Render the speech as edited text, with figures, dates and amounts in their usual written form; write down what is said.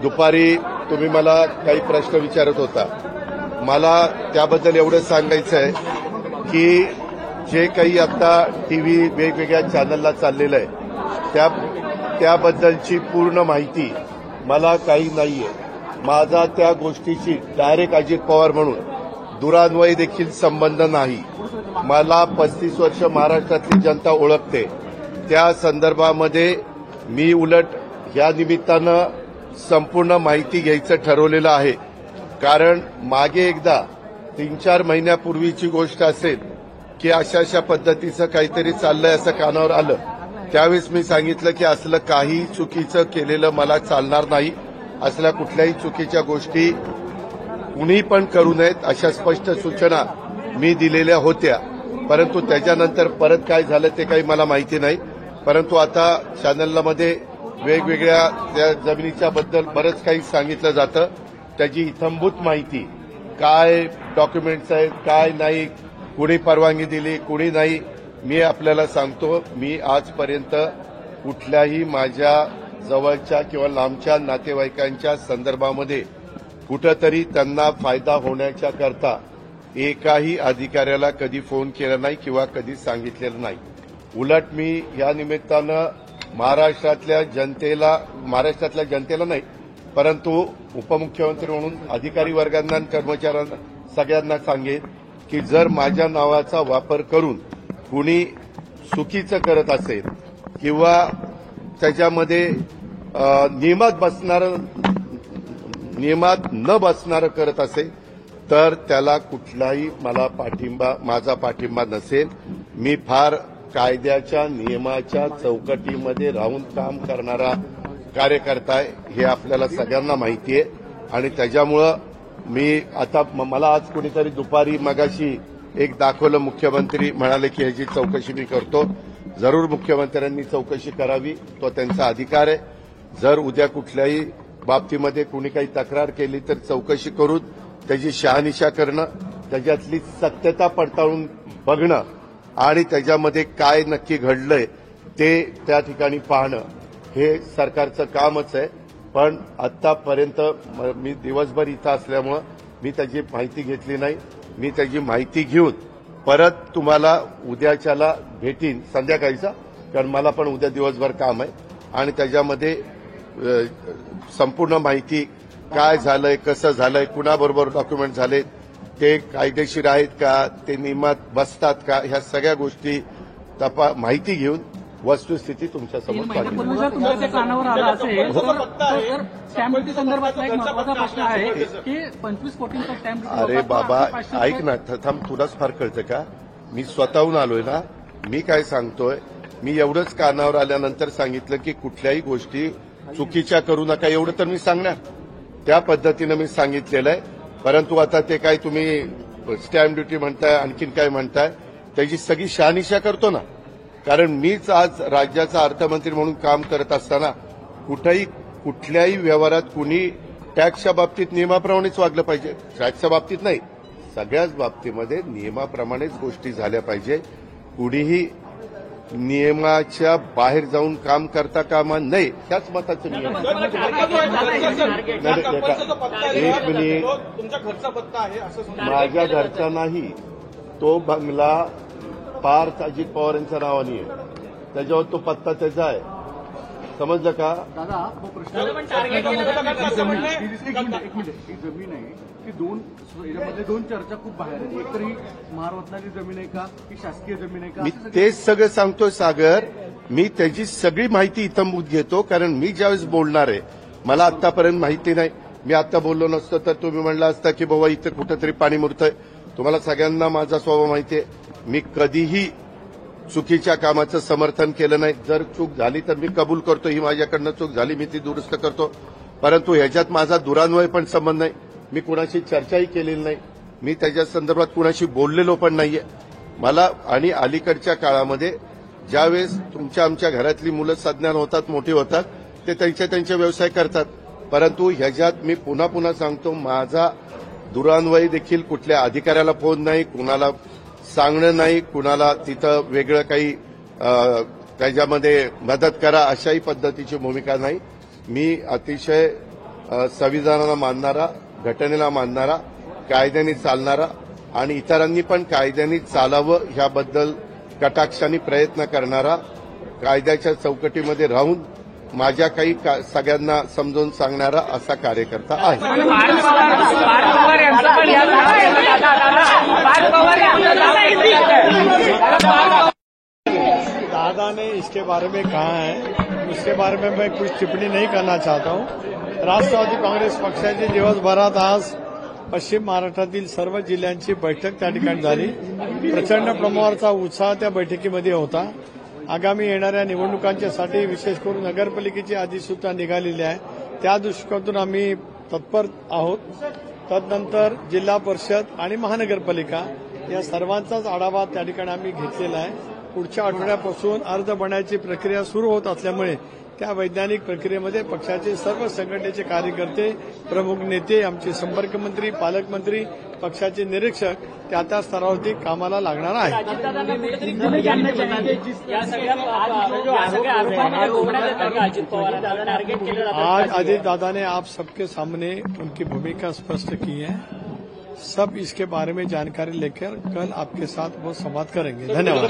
दुपारी तुम्ही मला काही प्रश्न विचारत होता. मला त्याबद्दल एवढं सांगायचं आहे की जे काही आता टीव्ही वेगवेगळ्या चॅनलला चाललेलं आहे त्याबद्दलची पूर्ण माहिती मला काही नाहीये. माझा त्या गोष्टीशी डायरेक्ट अजित पवार म्हणून दुरान्वयी देखील संबंध नाही. मला 35 वर्ष महाराष्ट्रातली जनता ओळखते. त्या संदर्भामध्ये मी उलट या निमित्तानं संपूर्ण माहिती घ्यायचं ठरवलेलं आहे. कारण मागे एकदा 3-4 महिन्यापूर्वीची गोष्ट असेल की अशा पद्धतीचं काहीतरी चाललंय असं कानावर आलं. त्यावेळेस मी सांगितलं की असलं काही चुकीचं केलेलं मला चालणार नाही. असल्या कुठल्याही चुकीच्या गोष्टी कुणी पण करू नयेत अशा स्पष्ट सूचना मी दिलेल्या होत्या. परंतु त्याच्यानंतर परत काय झालं ते काही मला माहिती नाही. परंतु आता चॅनलमध्ये वेगवेगळ्या त्या जमिनीच्या बद्दल बरंच काही सांगितलं जातं. त्याची इत्थंभूत माहिती काय डॉक्युमेंट्स आहेत काय नाही, कुणी परवानगी दिली कुणी नाही, मी आपल्याला सांगतो. मी आजपर्यंत कुठल्याही माझ्या जवळच्या किंवा लांबच्या नातेवाईकांच्या संदर्भामध्ये कुठंतरी त्यांना फायदा होण्याच्या करता एकाही अधिकाऱ्याला कधी फोन केला नाही किंवा कधी सांगितलेलं नाही. उलट मी या निमित्तानं महाराष्ट्रातल्या जनतेला नाही परंतु उपमुख्यमंत्री म्हणून अधिकारी वर्गांना आणि कर्मचाऱ्यांना सगळ्यांना सांगेन की जर माझ्या नावाचा वापर करून कुणी चुकीचं करत असेल किंवा त्याच्यामध्ये नियमात न बसणारं करत असेल तर त्याला कुठलाही माझा पाठिंबा नसेल. मी फार कायद्याच्या नियमाच्या चौकटीमध्ये राहून काम करणारा कार्यकर्ता आहे हे आपल्याला सगळ्यांना माहिती आहे. आणि त्याच्यामुळं मी आता मला आज कुणीतरी दुपारी मगाशी एक दाखवलं, मुख्यमंत्री म्हणाले की ह्याची चौकशी मी करतो. जरूर मुख्यमंत्र्यांनी चौकशी करावी, तो त्यांचा अधिकार आहे. जर उद्या कुठल्याही बाबतीमध्ये कुणी काही तक्रार केली तर चौकशी करून त्याची शहानिशा करणं, त्याच्यातली सत्यता पडताळून बघणं आणि त्याच्यामध्ये काय नक्की घडलंय ते त्या ठिकाणी पाहणं हे सरकारचं कामच आहे. पण आतापर्यंत मी दिवसभर इथं असल्यामुळं मी त्याची माहिती घेतली नाही. मी त्याची माहिती घेऊन परत तुम्हाला उद्याच्याला भेटीन संध्याकाळीचा, कारण मला पण उद्या दिवसभर काम आहे. आणि त्याच्यामध्ये संपूर्ण माहिती काय झालंय, कसं झालंय, कुणाबरोबर डॉक्युमेंट झाले, ते कायदेशीर आहेत का, ते नियमात बसतात का, ह्या सगळ्या गोष्टी माहिती घेऊन वस्तुस्थिती तुमच्यासमोर तुमच्या कानावर आला असेल तर स्टॅम्प ड्युटी संदर्भातला एक महत्वाचा प्रश्न आहे की 25 कोटींचा स्टॅम्प ड्युटी. अरे बाबा ऐक ना, थांब, तुलाच फार कळतं का? मी स्वतःहून आलोय ना. मी काय सांगतोय, मी एवढंच कानावर आल्यानंतर सांगितलं की कुठल्याही गोष्टी चुकीच्या करू नका, एवढं तर मी सांगणार. त्या पद्धतीनं मी सांगितलेलं आहे. परंतु आता ते काय तुम्ही स्टॅम्प ड्युटी म्हणताय, आणखीन काय म्हणताय, त्याची सगळी शहानिशा करतो ना. कारण मीच आज राज्याचा अर्थमंत्री म्हणून काम करत असताना कुठल्याही व्यवहारात कुणी टॅक्सच्या बाबतीत नियमाप्रमाणेच वागलं पाहिजे. टॅक्सच्या बाबतीत नाही, सगळ्याच बाबतीमध्ये नियमाप्रमाणेच गोष्टी झाल्या पाहिजे. कुणीही नियमाच्या बाहेर जाऊन काम करता कामा नये, ह्याच मताचं नियम. एक मिनिट, माझ्या घरचा नाही, तो बंगला पार्थ अजित पवार यांच्या नावाने आहे, त्याच्यावर तो पत्ता त्याचा आहे. समजलं का? दादा हो प्रश्न एक जमीन आहे की याच्यामध्ये दोन चर्चा खूप बाहेर आहेत. एक तरी महारत्नाची जमीन आहे का की शासकीय जमीन आहे का? मी तेच सगळं सांगतोय सागर. मी त्याची सगळी माहिती इत्थंभूत घेतो. कारण मी ज्यावेळेस बोलणार आहे मला आतापर्यंत माहिती नाही. मी आता बोललो नसतो तर तुम्ही म्हणला असता की बाबा इथं कुठंतरी पाणी मुरतंय. तुम्हाला सगळ्यांना माझा स्वभाव माहिती आहे. मी कधीही चुकीच्या कामाचं समर्थन केलं नाही. जर चूक झाली तर मी कबूल करतो, ही माझ्याकडनं चूक झाली, मी ती दुरुस्त करतो. परंतु ह्याच्यात माझा दुरान्वय पण संबंध नाही. मी कुणाशी चर्चाही केलेली नाही. मी त्याच्या संदर्भात कुणाशी बोललेलो पण नाहीये. मला आणि अलीकडच्या काळामध्ये ज्यावेळेस आमच्या घरातली मुलं सज्ञान होतात, मोठी होतात, ते त्यांचे व्यवसाय करतात. परंतु ह्याच्यात मी पुन्हा सांगतो, माझा दुरान्वयी देखील कुठल्या अधिकाऱ्याला फोन नाही, कुणाला सांगणं नाही, कुणाला तिथं वेगळं काही त्याच्यामध्ये मदत करा अशाही पद्धतीची भूमिका नाही. मी अतिशय संविधानाला मानणारा, घटनेला मानणारा, कायद्याने चालणारा आणि इतरांनी पण कायद्याने चालावं ह्याबद्दल कटाक्षाने प्रयत्न करणारा, कायद्याच्या चौकटीमध्ये राहून माझ्या काही सगळ्यांना समजावून सांगणारा असा कार्यकर्ता आहे. दादा ने इसके बारे में कहा है, उसके बारे में मैं कुछ टिप्पणी नहीं करना चाहता हूं. राष्ट्रवादी काँग्रेस पक्षाची दिवसभरात आज पश्चिम महाराष्ट्रातील सर्व जिल्ह्यांची बैठक त्या ठिकाणी झाली. प्रचंड प्रमाणावरचा उत्साह त्या बैठकीमध्ये होता. आगामी येणाऱ्या निवडणुकांच्यासाठी विशेष करून नगरपालिकेची अधिसूचना निघालेली आहे. त्या दृष्टिकोनातून आम्ही तत्पर आहोत. तदनंतर जिल्हा परिषद आणि महानगरपालिका या सर्वांचाच आढावा त्या ठिकाणी आम्ही घेतलेला आहे. पुढच्या आठवड्यापासून अर्ज भरण्याची प्रक्रिया सुरू होत असल्यामुळे त्या वैज्ञानिक प्रक्रियेमध्ये पक्षाचे सर्व संघटनेचे कार्यकर्ते, प्रमुख नेते, आमचे संपर्क मंत्री, पालकमंत्री, पक्षाचे निरीक्षक त्या स्तरावरती कामाला लागणार आहे. आज अजित दादा ने आप सबके सामने उनकी भूमिका स्पष्ट की है. सब इसके बारे में जानकारी लेकर कल आपके साथ वो संवाद करेंगे. धन्यवाद.